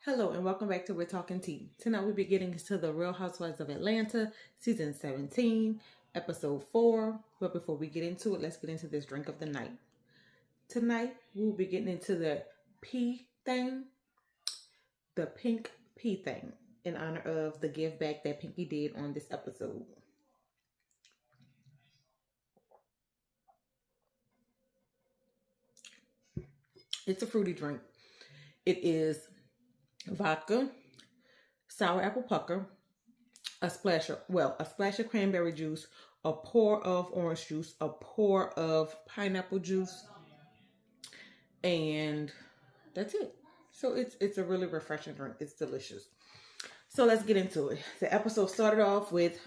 Hello and welcome back to We're Talking Tea. Tonight we'll be getting into the Real Housewives of Atlanta, season 17, episode 4. But before we get into it, let's get into this drink of the night. Tonight we'll be getting into the pea thing, the pink pea thing, in honor of the give back that Pinky did on this episode. It's a fruity drink. It is vodka, sour apple pucker, a splash of cranberry juice, a pour of orange juice, a pour of pineapple juice, and that's it. So it's a really refreshing drink. It's delicious. So let's get into it. The episode started off with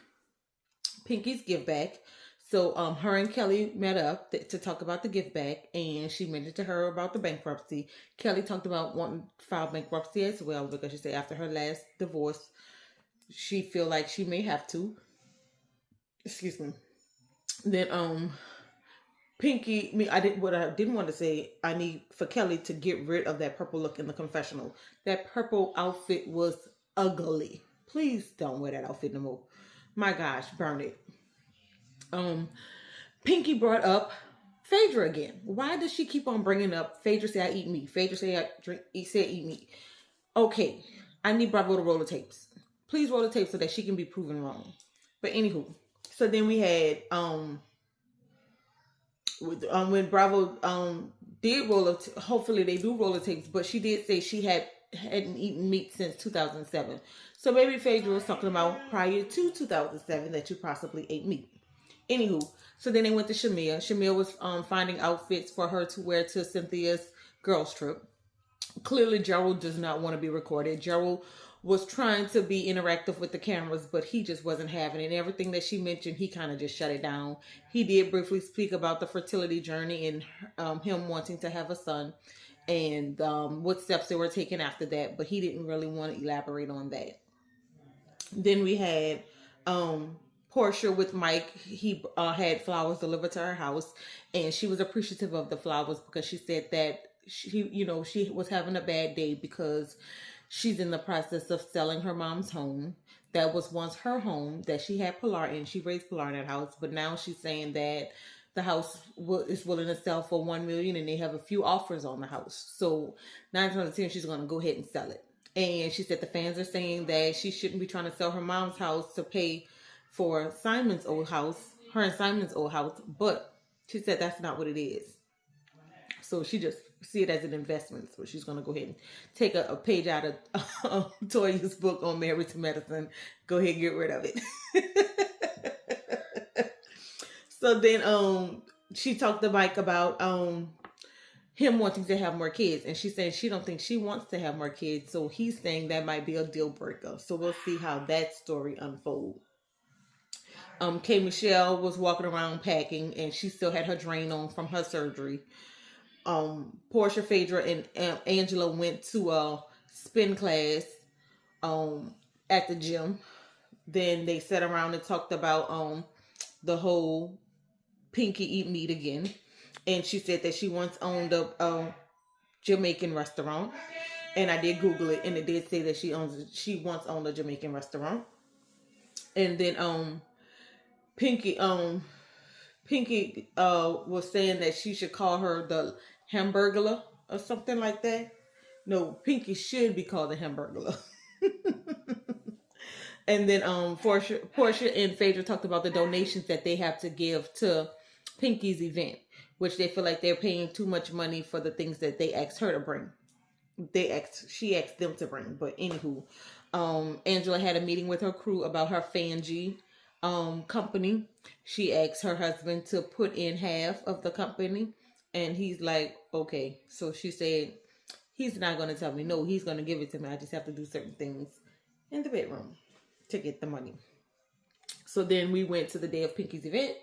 Pinky's give back. So her and Kelly met up to talk about the give back, and she mentioned to her about the bankruptcy. Kelly talked about wanting to file bankruptcy as well because she said after her last divorce, she feel like she may have to. Excuse me. Then Pinky, I didn't want to say, I need for Kelly to get rid of that purple look in the confessional. That purple outfit was ugly. Please don't wear that outfit no more. My gosh, burn it. Pinky brought up Phaedra again. Why does she keep on bringing up Phaedra say I eat meat? Phaedra say I eat meat. Okay, I need Bravo to roll the tapes. Please roll the tapes so that she can be proven wrong. But anywho, so then we had when Bravo did roll it, hopefully they do roll the tapes, but she did say she hadn't eaten meat since 2007. So maybe Phaedra was talking about prior to 2007 that you possibly ate meat. Anywho, so then they went to Shamia. Shamia was finding outfits for her to wear to Cynthia's girls trip. Clearly, Gerald does not want to be recorded. Gerald was trying to be interactive with the cameras, but he just wasn't having it. And everything that she mentioned, he kind of just shut it down. He did briefly speak about the fertility journey and him wanting to have a son and what steps they were taking after that, but he didn't really want to elaborate on that. Then we had Portia with Mike. He had flowers delivered to her house, and she was appreciative of the flowers because she said that she was having a bad day because she's in the process of selling her mom's home. That was once her home that she had Pilar in. She raised Pilar in that house, but now she's saying that the house is willing to sell for $1 million, and they have a few offers on the house. So 9 times out of 10, she's going to go ahead and sell it. And she said the fans are saying that she shouldn't be trying to sell her mom's house to pay for Simon's old house, her and Simon's old house, but she said that's not what it is. So she just see it as an investment. So she's going to go ahead and take a page out of Toya's book on Married to Medicine. Go ahead and get rid of it. So then she talked to Mike about him wanting to have more kids, and she's saying she don't think she wants to have more kids, so he's saying that might be a deal breaker. So we'll see how that story unfolds. K. Michelle was walking around packing, and she still had her drain on from her surgery. Portia, Phaedra, and Angela went to a spin class at the gym. Then they sat around and talked about the whole Pinky eat meat again. And she said that she once owned a Jamaican restaurant. And I did Google it, and it did say that she once owned a Jamaican restaurant. And then Pinky was saying that she should call her the Hamburglar or something like that. No, Pinky should be called the Hamburglar. And then Portia and Phaedra talked about the donations that they have to give to Pinky's event, which they feel like they're paying too much money for the things that they asked her to bring. She asked them to bring. But anywho, Angela had a meeting with her crew about her Fangie company. She asked her husband to put in half of the company, and he's like, okay. So she said he's not going to tell me no, he's going to give it to me. I just have to do certain things in the bedroom to get the money. So then we went to the day of Pinky's event.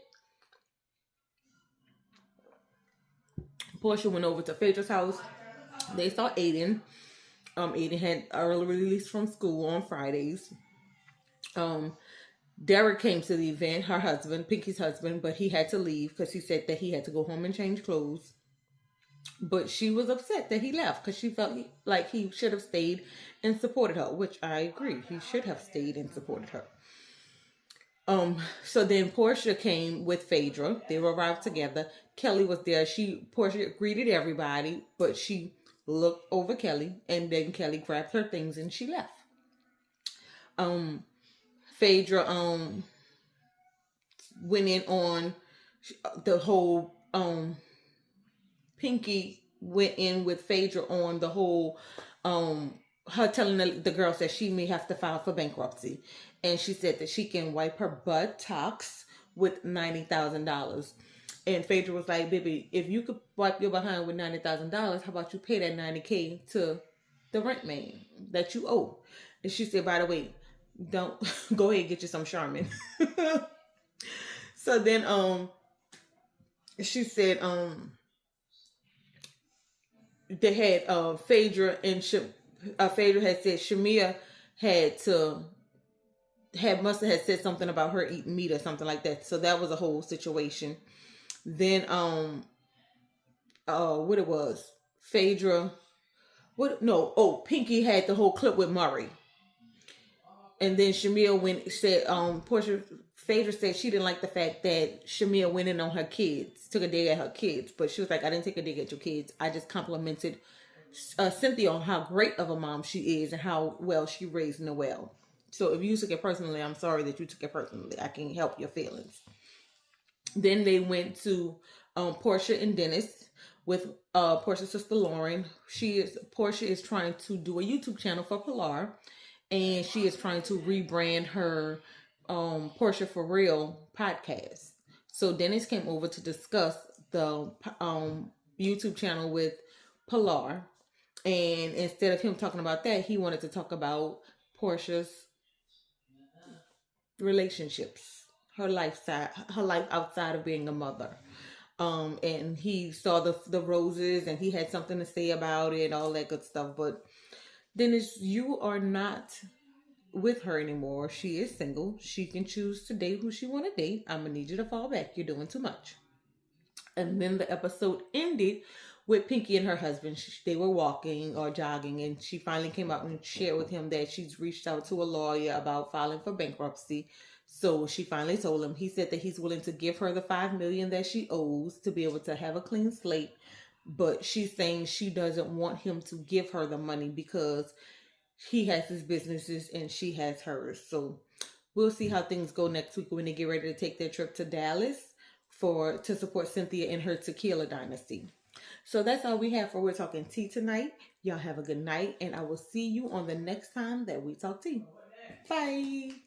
Portia went over to Phaedra's house. They saw Aiden. Aiden had early release from school on Fridays. Derek came to the event, her husband, Pinky's husband, but he had to leave because he said that he had to go home and change clothes. But she was upset that he left because she felt like he should have stayed and supported her, which I agree. He should have stayed and supported her. So then Portia came with Phaedra. They arrived together. Kelly was there. Portia greeted everybody, but she looked over Kelly, and then Kelly grabbed her things and she left. Um, Phaedra went in on the whole Pinky went in with Phaedra on the whole her telling the girls that she may have to file for bankruptcy, and she said that she can wipe her buttocks with $90,000. And Phaedra was like, "Baby, if you could wipe your behind with $90,000, how about you pay that $90K to the rent man that you owe?" And she said, "By the way, don't go ahead and get you some Charmin." So then she said they had Phaedra and Phaedra had said Shamia must have said something about her eating meat or something like that. So that was a whole situation. Then what it was, Phaedra, Pinky had the whole clip with Murray. And then Shamia said Phaedra said she didn't like the fact that Shamia went in on her kids, took a dig at her kids. But she was like, "I didn't take a dig at your kids. I just complimented Cynthia on how great of a mom she is and how well she raised Noelle. So if you took it personally, I'm sorry that you took it personally. I can't help your feelings." Then they went to Portia and Dennis with Portia's sister Lauren. Portia is trying to do a YouTube channel for Pilar, and she is trying to rebrand her Portia for Real podcast. So Dennis came over to discuss the YouTube channel with Pilar, and instead of him talking about that, he wanted to talk about Portia's relationships, her life outside of being a mother. And he saw the roses, and he had something to say about it, all that good stuff. But Dennis, you are not with her anymore. She is single. She can choose to date who she want to date. I'm gonna need you to fall back. You're doing too much. And then the episode ended with Pinky and her husband. They were walking or jogging, and she finally came out and shared with him that she's reached out to a lawyer about filing for bankruptcy. So she finally told him. He said that he's willing to give her the $5 million that she owes to be able to have a clean slate. But she's saying she doesn't want him to give her the money because he has his businesses and she has hers. So we'll see how things go next week when they get ready to take their trip to Dallas to support Cynthia in her tequila dynasty. So that's all we have for We're Talking Tea tonight. Y'all have a good night, and I will see you on the next time that we talk tea. Bye.